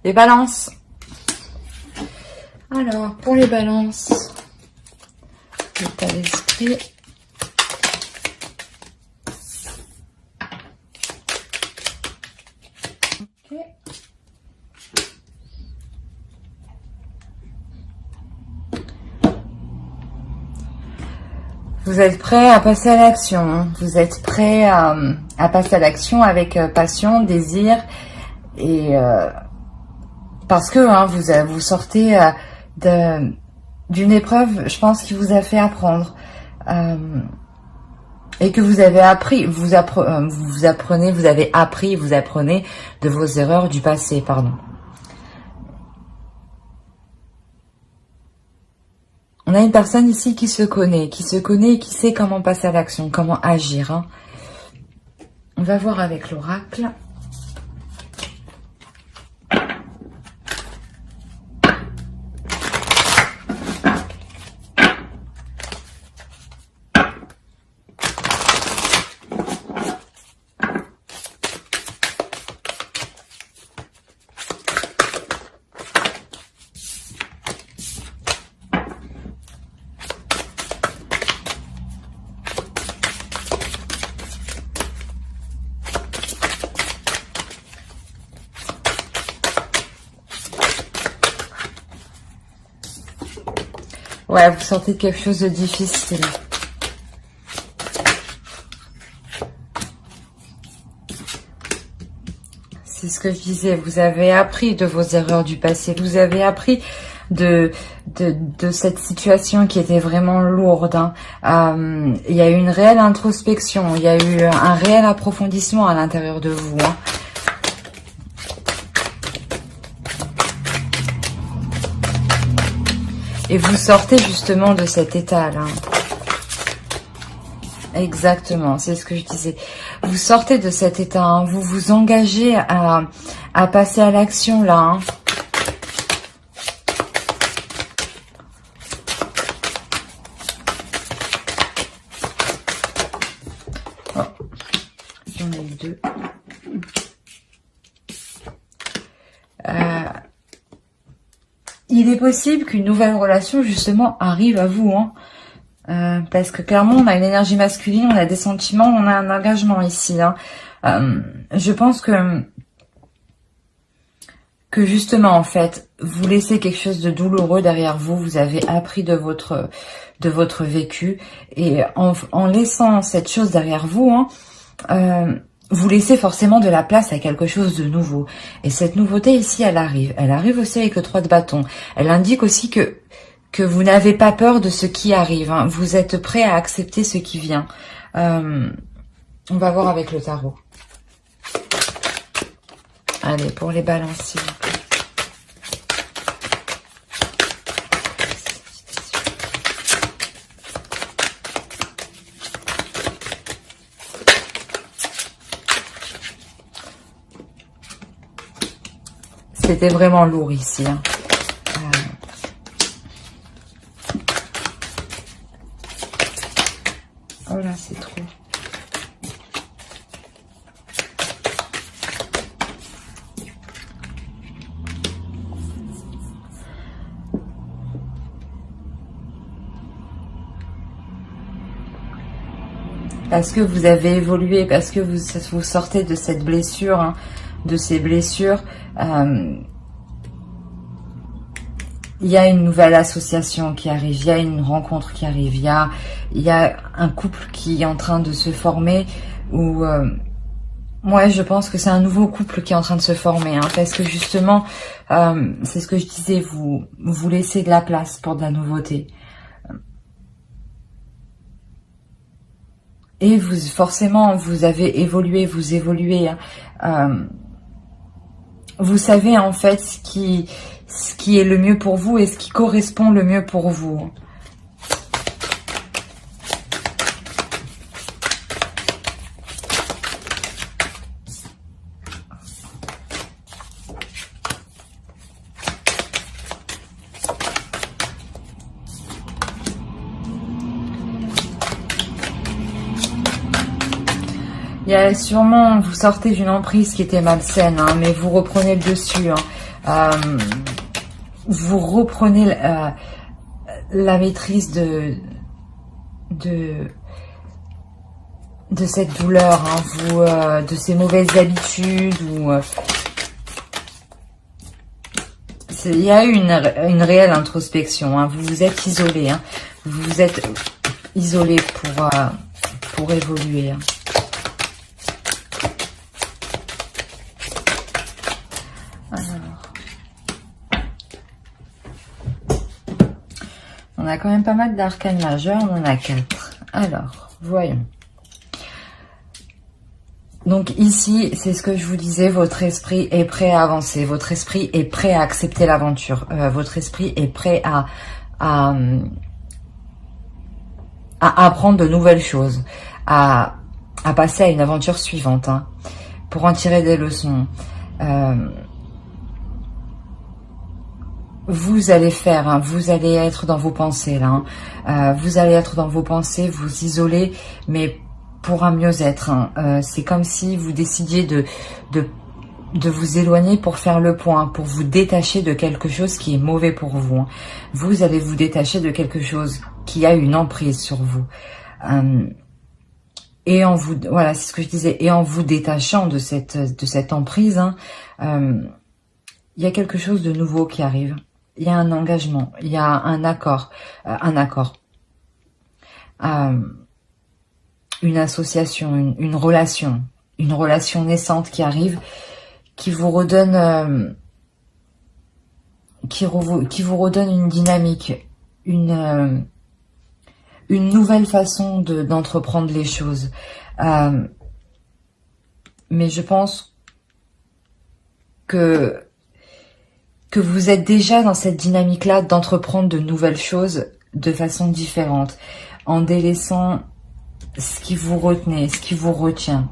Les balances. Alors, pour les balances, l'état d'esprit. Ok. Vous êtes prêt à passer à l'action. Hein. Vous êtes prêt à passer à l'action avec passion, désir et parce que hein, vous sortez d'une épreuve, je pense, qui vous a fait apprendre et que vous avez appris. Vous apprenez de vos erreurs du passé, pardon. On a une personne ici qui se connaît et qui sait comment passer à l'action, comment agir. Hein. On va voir avec l'oracle. Ouais, vous sortez de quelque chose de difficile. C'est ce que je disais, vous avez appris de vos erreurs du passé. Vous avez appris de cette situation qui était vraiment lourde. Hein. Il y a eu une réelle introspection, il y a eu un réel approfondissement à l'intérieur de vous. Hein. Et vous sortez justement de cet état-là. Exactement, c'est ce que je disais. Vous sortez de cet état, hein. Vous vous engagez à passer à l'action là. Hein. Oh, j'en ai eu deux. Il est possible qu'une nouvelle relation, justement, arrive à vous. Hein. Parce que clairement, on a une énergie masculine, on a des sentiments, on a un engagement ici. Hein. Je pense que justement, en fait, vous laissez quelque chose de douloureux derrière vous. Vous avez appris de votre vécu. Et en laissant cette chose derrière vous, hein, vous laissez forcément de la place à quelque chose de nouveau. Et cette nouveauté ici, elle arrive. Elle arrive aussi avec le 3 de bâton. Elle indique aussi que vous n'avez pas peur de ce qui arrive. Hein. Vous êtes prêt à accepter ce qui vient. On va voir avec le tarot. Allez, pour les balances, s'il vous plaît. C'était vraiment lourd ici. Hein. Oh là, c'est trop. Parce que vous avez évolué, parce que vous sortez de cette blessure, hein, de ces blessures. Il y a une nouvelle association qui arrive, il y a une rencontre qui arrive, il y a un couple qui est en train de se former ou moi je pense que c'est un nouveau couple qui est en train de se former, hein, parce que justement c'est ce que je disais, vous laissez de la place pour de la nouveauté. Et forcément vous avez évolué, vous évoluez, hein, vous savez en fait ce qui est le mieux pour vous et ce qui correspond le mieux pour vous. Il y a sûrement, vous sortez d'une emprise qui était malsaine, hein, mais vous reprenez le dessus. Hein. Vous reprenez la maîtrise de cette douleur, hein, de ces mauvaises habitudes, ou il y a eu une réelle introspection, hein, vous vous êtes isolé, hein, vous vous êtes isolé pour évoluer. Hein. Alors, on a quand même pas mal d'arcanes majeures, on en a 4. Alors, voyons. Donc ici, c'est ce que je vous disais, votre esprit est prêt à avancer, votre esprit est prêt à accepter l'aventure, votre esprit est prêt à apprendre de nouvelles choses, à passer à une aventure suivante, hein, pour en tirer des leçons. Vous allez faire, hein, vous allez être dans vos pensées là, hein, vous allez être dans vos pensées, vous isoler, mais pour un mieux-être. Hein. C'est comme si vous décidiez de vous éloigner pour faire le point, pour vous détacher de quelque chose qui est mauvais pour vous. Hein. Vous allez vous détacher de quelque chose qui a une emprise sur vous. Et en vous, voilà, c'est ce que je disais, et en vous détachant de cette emprise, hein, il y a quelque chose de nouveau qui arrive. Il y a un engagement, il y a un accord, une association, une relation naissante qui arrive, qui vous redonne, qui vous redonne une dynamique, une nouvelle façon d'entreprendre les choses. Mais je pense que vous êtes déjà dans cette dynamique-là d'entreprendre de nouvelles choses de façon différente, en délaissant ce qui vous retenait, ce qui vous retient.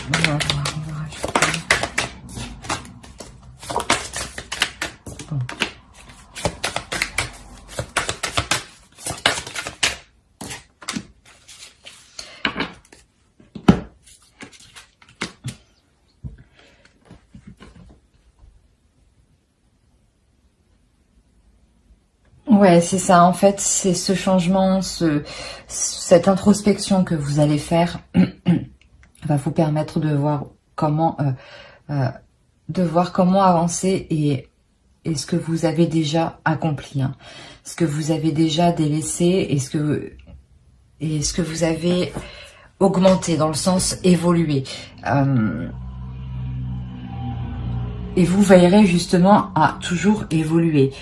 On va voir, on va rajouter. Bon. Ouais, c'est ça. En fait, c'est ce changement, cette introspection que vous allez faire va vous permettre de voir comment avancer et ce que vous avez déjà accompli, hein, ce que vous avez déjà délaissé et ce que vous avez augmenté dans le sens évolué. Et vous veillerez justement à toujours évoluer.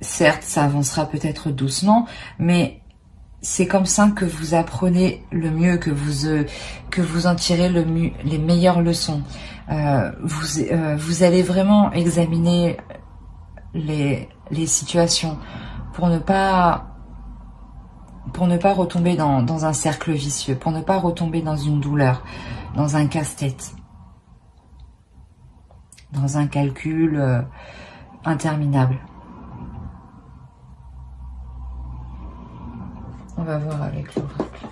Certes, ça avancera peut-être doucement, mais c'est comme ça que vous apprenez le mieux, que vous en tirez les meilleures leçons. Vous allez vraiment examiner les situations pour ne pas retomber dans un cercle vicieux, pour ne pas retomber dans une douleur, dans un casse-tête, dans un calcul interminable. On va voir avec l'oracle.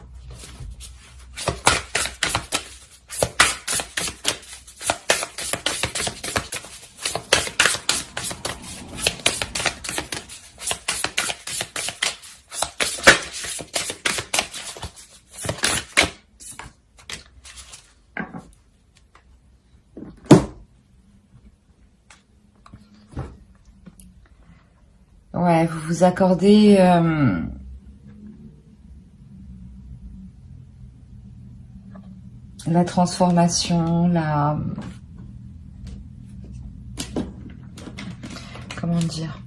Ouais, vous vous accordez la transformation, comment dire,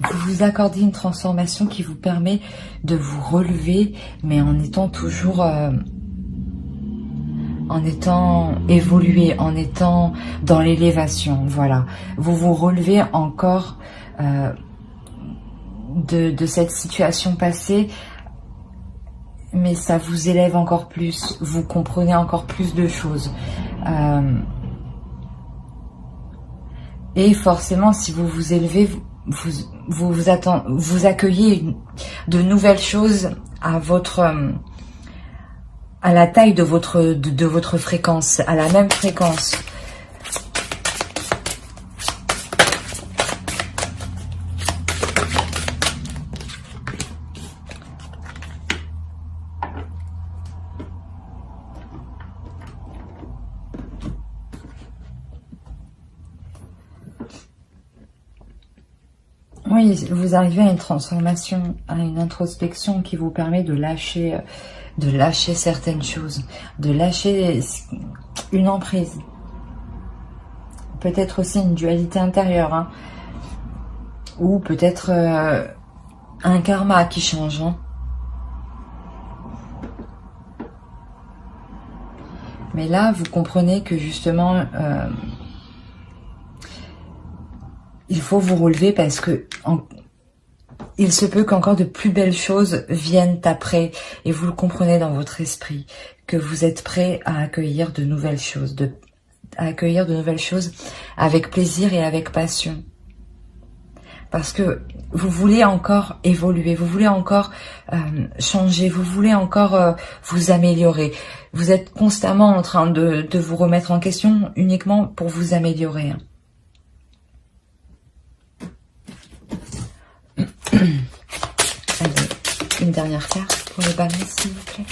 vous vous accordez une transformation qui vous permet de vous relever, mais en étant toujours, en étant évolué, en étant dans l'élévation, voilà. Vous vous relevez encore de cette situation passée, mais ça vous élève encore plus, vous comprenez encore plus de choses. Et forcément, si vous vous élevez, vous accueillez de nouvelles choses à à la taille de votre fréquence, à la même fréquence. Oui, vous arrivez à une transformation, à une introspection qui vous permet de lâcher certaines choses, de lâcher une emprise. Peut-être aussi une dualité intérieure, hein, ou peut-être un karma qui change. Hein. Mais là, vous comprenez que justement, il faut vous relever parce que il se peut qu'encore de plus belles choses viennent après. Et vous le comprenez dans votre esprit, que vous êtes prêt à accueillir de nouvelles choses, avec plaisir et avec passion. Parce que vous voulez encore évoluer, vous voulez encore changer, vous voulez encore vous améliorer. Vous êtes constamment en train de vous remettre en question uniquement pour vous améliorer. Hein. Allez, une dernière carte pour le balance, s'il vous plaît.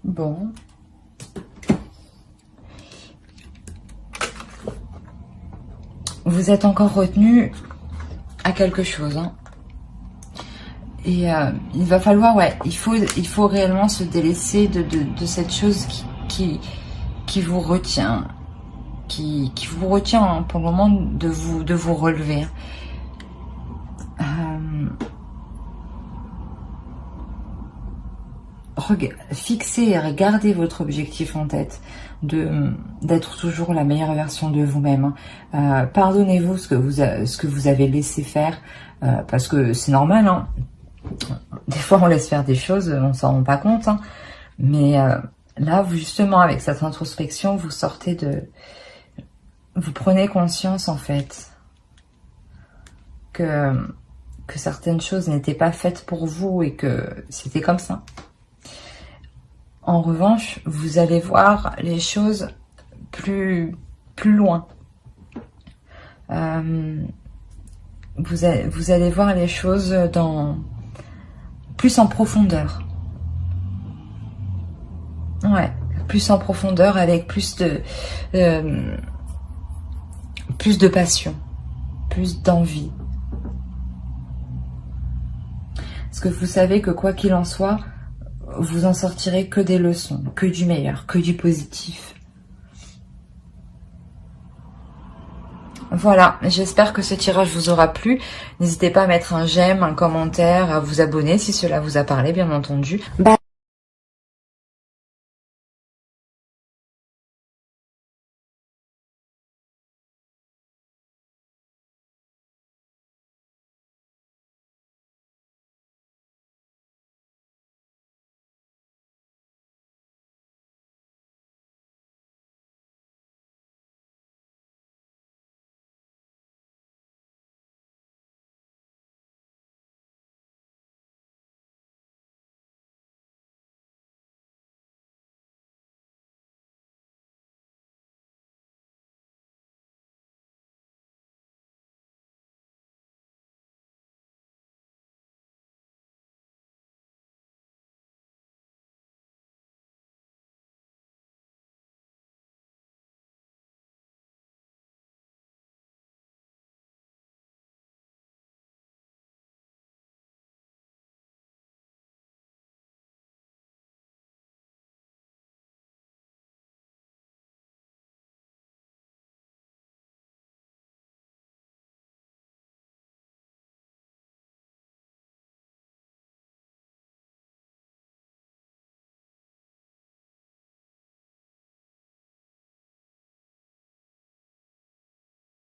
Bon. Vous êtes encore retenu à quelque chose. Hein. Et il va falloir, ouais, il faut réellement se délaisser de cette chose qui vous retient. Qui vous retient hein, pour le moment de vous relever. Fixez et regardez votre objectif en tête, d'être toujours la meilleure version de vous-même. Pardonnez-vous ce que vous avez laissé faire, parce que c'est normal. Hein. Des fois, on laisse faire des choses, on s'en rend pas compte. Hein. Mais là, vous, justement, avec cette introspection, vous sortez vous prenez conscience, en fait, que certaines choses n'étaient pas faites pour vous et que c'était comme ça. En revanche, vous allez voir les choses plus loin. Vous allez voir les choses plus en profondeur. Ouais, plus en profondeur avec plus de passion, plus d'envie. Parce que vous savez que quoi qu'il en soit, vous en sortirez que des leçons, que du meilleur, que du positif. Voilà, j'espère que ce tirage vous aura plu. N'hésitez pas à mettre un j'aime, un commentaire, à vous abonner si cela vous a parlé, bien entendu. Bye.